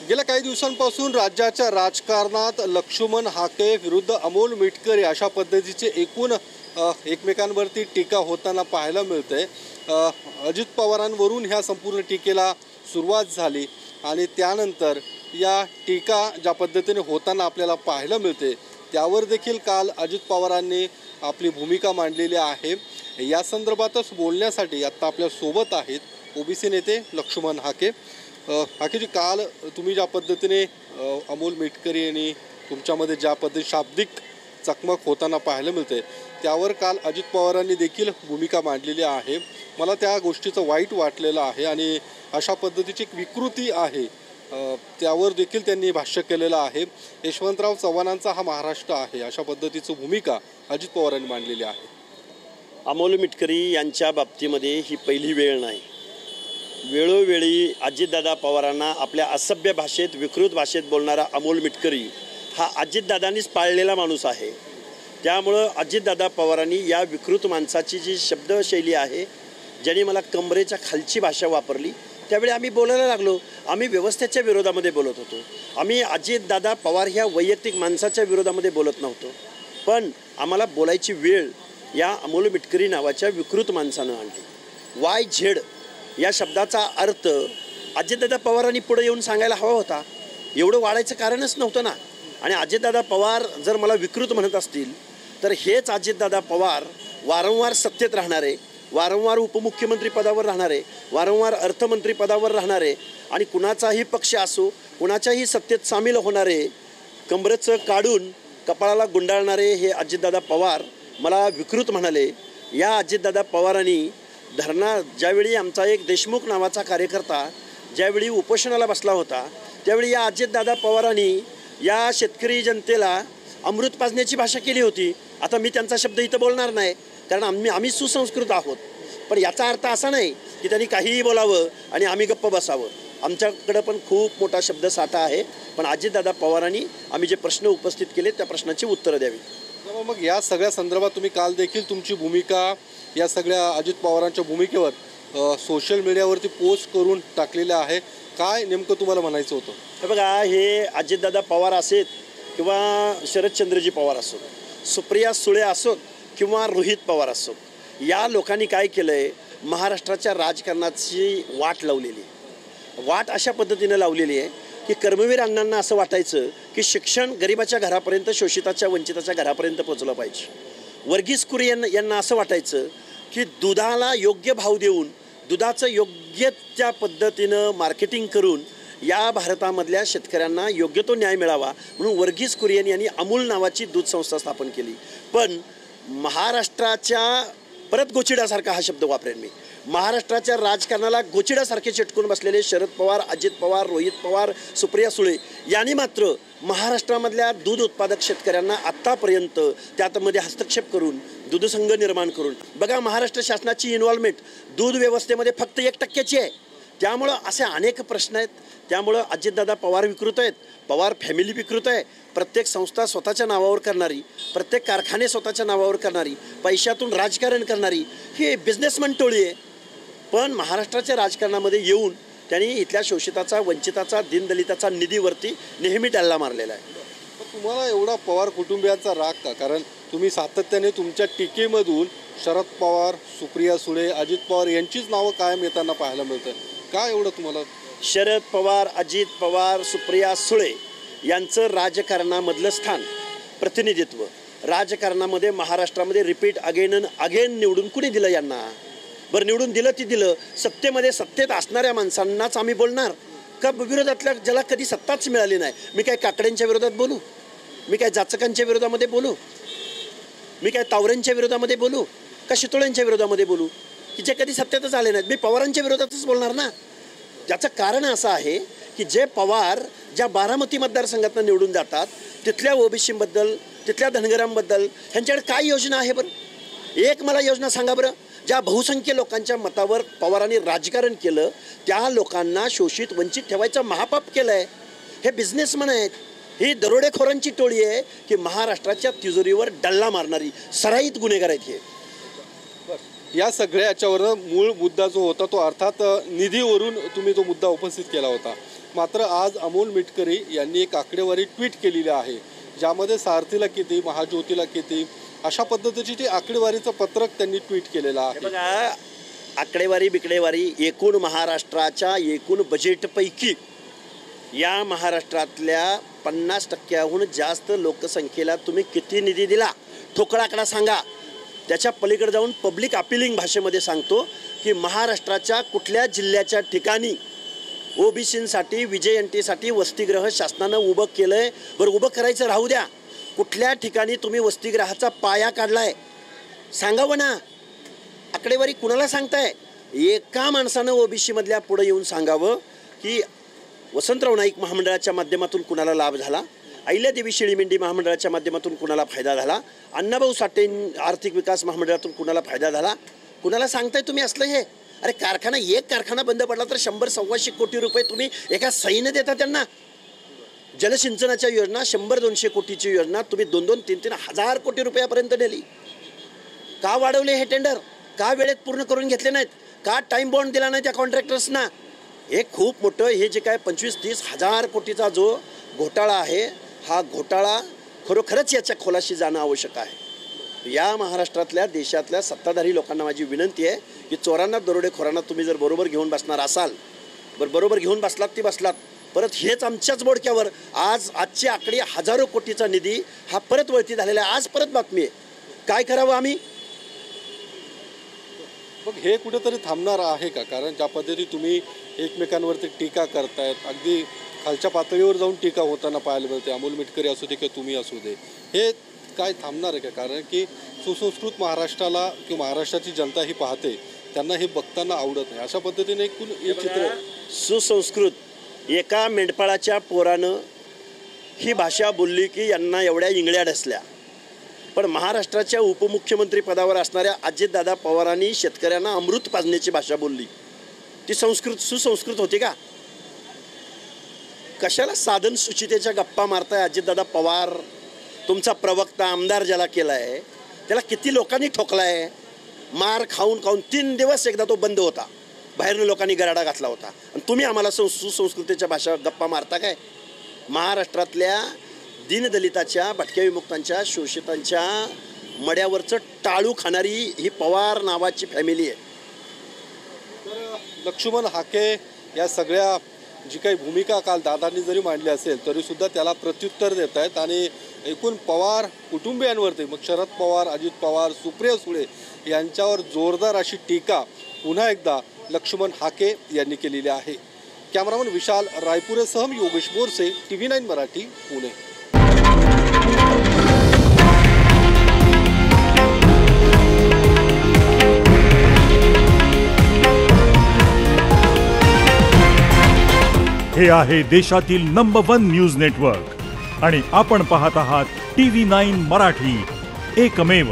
गेल्या काही दिवसांपासून राज्याच्या राजकारणात लक्ष्मण हाके विरुद्ध अमोल मिटकरी अशा पद्धतीचे एकूण एकमेकांवरती टीका होताना पाहायला मिळते। अजित पवारांवरून ह्या संपूर्ण टीकेला सुरुवात झाली आणि त्यानंतर या टीका ज्या पद्धतीने होताना आपल्याला पाहायला मिळते त्यावर देखील काल अजित पवारांनी आपली भूमिका मांडलेली आहे। या संदर्भातच बोलण्यासाठी आता आपल्या सोबत आहेत ओबीसी नेते लक्ष्मण हाके। हाकेजी, काल तुम्ही ज्या पद्धतीने अमोल मिटकरी यांनी तुमच्यामध्ये ज्या पद्धती शाब्दिक चकमक होताना पाहायला मिळते त्यावर काल अजित पवारांनी देखील भूमिका मांडलेली आहे। मला त्या गोष्टीचं वाईट वाटलेलं आहे आणि अशा पद्धतीची एक विकृती आहे त्यावर देखील त्यांनी भाष्य केलेलं आहे। यशवंतराव चव्हाणांचा हा महाराष्ट्र आहे अशा पद्धतीची भूमिका अजित पवारांनी मांडलेली आहे। अमोल मिटकरी यांच्या बाबतीमध्ये ही पहिली वेळ नाही। वेळोवेळी अजितदादा पवारांना आपल्या असभ्य भाषेत विकृत भाषेत बोलणारा अमोल मिटकरी हा अजितदादांनीच पाळलेला माणूस आहे। त्यामुळं अजितदादा पवारांनी या विकृत माणसाची जी शब्दशैली आहे, ज्याने मला कमरेच्या खालची भाषा वापरली, त्यावेळी आम्ही बोलायला लागलो। आम्ही व्यवस्थेच्या विरोधामध्ये बोलत होतो, आम्ही अजितदादा पवार ह्या वैयक्तिक माणसाच्या विरोधामध्ये बोलत नव्हतो, पण आम्हाला बोलायची वेळ या अमोल मिटकरी नावाच्या विकृत माणसानं आणली। YZ या शब्दाचा अर्थ अजितदादा पवारांनी पुढे येऊन सांगायला हवा होता, एवढं वाढायचं कारणच नव्हतं ना। आणि अजितदादा पवार जर मला विकृत म्हणत असतील तर हेच अजितदादा पवार वारंवार सत्तेत राहणारे, वारंवार उपमुख्यमंत्री पदावर राहणारे, वारंवार अर्थमंत्री पदावर राहणारे आणि कुणाचाही पक्ष असो कुणाच्याही सत्तेत सामील होणारे, कमरेचं काढून कपाळाला गुंडाळणारे हे अजितदादा पवार मला विकृत म्हणाले। या अजितदादा पवारांनी ज्यावेळी आमचा एक देशमुख नावाचा कार्यकर्ता ज्यावेळी उपोषणाला बसला होता त्यावेळी या अजितदादा पवारांनी या शेतकरी जनतेला अमृत पाजण्याची भाषा केली होती। आता मी त्यांचा शब्द इथं बोलणार नाही कारण आम्ही सुसंस्कृत आहोत, पण याचा अर्थ असा नाही की त्यांनी काहीही बोलावं आणि आम्ही गप्प बसावं। आमच्याकडं पण खूप मोठा शब्दसाठा आहे, पण अजितदादा पवारांनी आम्ही जे प्रश्न उपस्थित केले त्या प्रश्नाची उत्तरं द्यावी। मग या सगळ्या संदर्भात तुम्ही काल देखील तुमची भूमिका या सगळ्या अजित पवारांच्या भूमिकेवर सोशल मीडियावरती पोस्ट करून टाकलेल्या आहे। काय नेमकं तुम्हाला म्हणायचं होतं? हे बघा, हे अजितदादा पवार असेत किंवा शरदचंद्रजी पवार असोत, सुप्रिया सुळे असोत किंवा रोहित पवार असोत, या लोकांनी काय केलं आहे, महाराष्ट्राच्या राजकारणाची वाट लावलेली वाट अशा पद्धतीने लावलेली आहे की कर्मवीर अण्णांना असं वाटायचं की शिक्षण गरिबाच्या घरापर्यंत, शोषिताच्या वंचिताच्या घरापर्यंत पोचलं पाहिजे। वर्गीस कुरियन यांना असं वाटायचं की दुधाला योग्य भाव देऊन दुधाचं योग्य त्या पद्धतीनं मार्केटिंग करून या भारतामधल्या शेतकऱ्यांना योग्य तो न्याय मिळावा म्हणून वर्गीस कुरियन यांनी अमूल नावाची दूध संस्था स्थापन केली। पण महाराष्ट्राच्या परत गोचिडासारखा हा शब्द वापरेन मी, महाराष्ट्राच्या राजकारणाला गोचिडासारखे चिटकून बसलेले शरद पवार, अजित पवार, रोहित पवार, सुप्रिया सुळे यांनी मात्र महाराष्ट्रामधल्या दूध उत्पादक शेतकऱ्यांना आत्तापर्यंत त्यामध्ये हस्तक्षेप करून दूधसंघ निर्माण करून बघा, महाराष्ट्र शासनाची इन्व्हॉल्वमेंट दूध व्यवस्थेमध्ये फक्त 1% आहे। त्यामुळं असे अनेक प्रश्न आहेत। त्यामुळं अजितदादा पवार विकृत आहेत, पवार फॅमिली विकृत आहे। प्रत्येक संस्था स्वतःच्या नावावर करणारी, प्रत्येक कारखाने स्वतःच्या नावावर करणारी, पैशातून राजकारण करणारी ही बिझनेसमॅन टोळी आहे। पण महाराष्ट्राच्या राजकारणामध्ये येऊन त्यांनी इथल्या शोषिताचा, वंचिताचा, दीनदलिताचा निधीवरती नेहमी डल्ला मारलेला आहे। तुम्हाला एवढा पवार कुटुंबियांचा राग का? कारण तुम्ही सातत्याने तुमच्या टीकेमधून शरद पवार, सुप्रिया सुळे, अजित पवार यांचीच नावं कायम येताना पाहायला मिळतं। काय एवढं तुम्हाला? शरद पवार, अजित पवार, सुप्रिया सुळे यांचं राजकारणामधलं स्थान, प्रतिनिधित्व, राजकारणामध्ये महाराष्ट्रामध्ये रिपीट अगेन निवडून कुणी दिलं यांना? बरं, निवडून दिलं ती दिलं, सत्तेत असणाऱ्या माणसांनाच आम्ही बोलणार का विरोधातल्या ज्याला कधी सत्ताच मिळाली नाही? मी काय काकड्यांच्या विरोधात बोलू? मी काय जाचकांच्या विरोधामध्ये बोलू? मी काय तावऱ्यांच्या विरोधामध्ये बोलू का शितोळ्यांच्या विरोधामध्ये बोलू की जे कधी सत्तेतच आले नाहीत? मी पवारांच्या विरोधातच बोलणार ना। ज्याचं कारण असं आहे की जे पवार ज्या बारामती मतदारसंघातून निवडून जातात तिथल्या ओबीसीबद्दल, तिथल्या धनगरांबद्दल ह्यांच्याकडे काय योजना आहे बरं? एक मला योजना सांगा बरं, ज्या बहुसंख्य लोकांच्या मतावर पवारांनी राजकारण केलं, त्या लोकांना शोषित वंचित ठेवायचं महापाप केलं आहे। हे बिझनेसमॅन आहेत, ही दरोडेखोरांची टोळी आहे की महाराष्ट्राच्या तिजोरीवर डल्ला मारणारी सराईत गुन्हेगार आहेत हे। या सगळ्या याच्यावर मूळ मुद्दा जो होता तो अर्थात निधीवरून तुम्ही तो मुद्दा उपस्थित केला होता। मात्र आज अमोल मिटकरी यांनी एक आकडेवारी ट्विट केलेली आहे, ज्यामध्ये सारथीला किती, महाज्योतीला किती अशा पद्धतीची ती आकडेवारीचं पत्रक त्यांनी ट्विट केलेलं आहे. बघा, आकडेवारी बिकडेवारी एकूण महाराष्ट्राच्या एकूण बजेटपैकी या महाराष्ट्रातल्या 50% जास्त लोकसंख्येला तुम्ही किती निधी दिला, ठोकळा आकडा सांगा. त्याच्या पलीकडे जाऊन पब्लिक अपिलिंग भाषेमध्ये सांगतो की महाराष्ट्राच्या कुठल्या जिल्ह्याच्या ठिकाणी ओबीसींसाठी विजयंतीसाठी वसतिगृह शासनानं उभं केलंय, बरं उभं करायचं राहू द्या, कुठल्या ठिकाणी तुम्ही वसतिगृहाचा पाया काढलाय सांगावं ना. आकडेवारी कुणाला सांगताय? एका माणसानं ओबीसी मधल्या पुढे येऊन सांगावं की वसंतराव नाईक महामंडळाच्या माध्यमातून कुणाला लाभ झाला, अहिल्यादेवी शेळीमेंढी महामंडळाच्या माध्यमातून कुणाला फायदा झाला, अण्णाभाऊ साठे आर्थिक विकास महामंडळातून कुणाला फायदा झाला. कुणाला सांगताय तुम्ही असलं हे? अरे कारखाना, एक कारखाना बंद पडला तर 100-125 कोटी रुपये तुम्ही एका सहीने देता त्यांना. जलसिंचनाच्या योजना 100-200 कोटीची योजना तुम्ही 2-2, 3-3 हजार कोटी रुपयापर्यंत नेली. का वाढवले हे टेंडर? का वेळेत पूर्ण करून घेतले नाहीत? का टाइम बॉन्ड दिला नाही त्या कॉन्ट्रॅक्टर्सना? हे खूप मोठं, हे जे काय 25-30 हजार कोटीचा जो घोटाळा आहे, हा घोटाळा खरोखरच याच्या खोलाशी जाणं आवश्यक आहे. या महाराष्ट्रातल्या देशातल्या सत्ताधारी लोकांना माझी विनंती आहे की चोरांना दरोडेखोरांना तुम्ही जर बरोबर घेऊन बसणार असाल, बरोबर घेऊन बसलात ती बसलात, परत हेच आमच्याच बोडक्यावर आजची आकडी हजारो कोटीचा निधी हा परत वळती झालेला आहे. आज परत बातमी आहे, काय करावं आम्ही? मग हे कुठेतरी थांबणार आहे का? कारण ज्या पद्धती तुम्ही एकमेकांवरती टीका करतायत, अगदी खालच्या पातळीवर जाऊन टीका होताना पाहायला मिळते, अमोल मिटकरी असू दे किंवा तुम्ही असू दे, हे काय थांबणार आहे का? कारण की सुसंस्कृत महाराष्ट्राला किंवा महाराष्ट्राची जनता ही पाहते, त्यांना हे बघताना आवडत नाही. अशा पद्धतीने एकूण हे चित्र सुसंस्कृत एका मेंढपाळाच्या पोरानं ही भाषा बोलली की यांना एवढ्या इंगळ्या ढसल्या. पण महाराष्ट्राच्या उपमुख्यमंत्री पदावर असणाऱ्या अजितदादा पवारांनी शेतकऱ्यांना अमृत पाजण्याची भाषा बोलली. ती सुसंस्कृत होती का? कशाला साधन सुचितेच्या गप्पा मारताय अजितदादा पवार? तुमचा प्रवक्ता आमदार ज्याला केलाय त्याला किती लोकांनी ठोकलाय, मार खाऊन 3 दिवस एकदा तो बंद होता, बाहेरनं लोकांनी गराडा घातला होता, आणि तुम्ही आम्हाला सुसंस्कृतीच्या भाषा गप्पा मारता काय? महाराष्ट्रातल्या दीनदलिताच्या, भटक्या विमुक्तांच्या, शोषितांच्या मड्यावरचं टाळू खाणारी ही पवार नावाची फॅमिली आहे. तर लक्ष्मण हाके या सगळ्या जी काही भूमिका काल दादांनी जरी मांडली असेल तरीसुद्धा त्याला प्रत्युत्तर देत आहेत, आणि एकूण पवार कुटुंबियांवरती, मग शरद पवार, अजित पवार, सुप्रिया सुळे यांच्यावर जोरदार अशी टीका पुन्हा एकदा लक्ष्मण हाके यांनी केलेली आहे. कॅमेरामन विशाल रायपुरेसह योगेश बोरसे, TV9 मराठी, पुणे. हे आहे देशातील नंबर 1 न्यूज नेटवर्क आणि आपण पाहत आहात TV9 मराठी, एकमेव.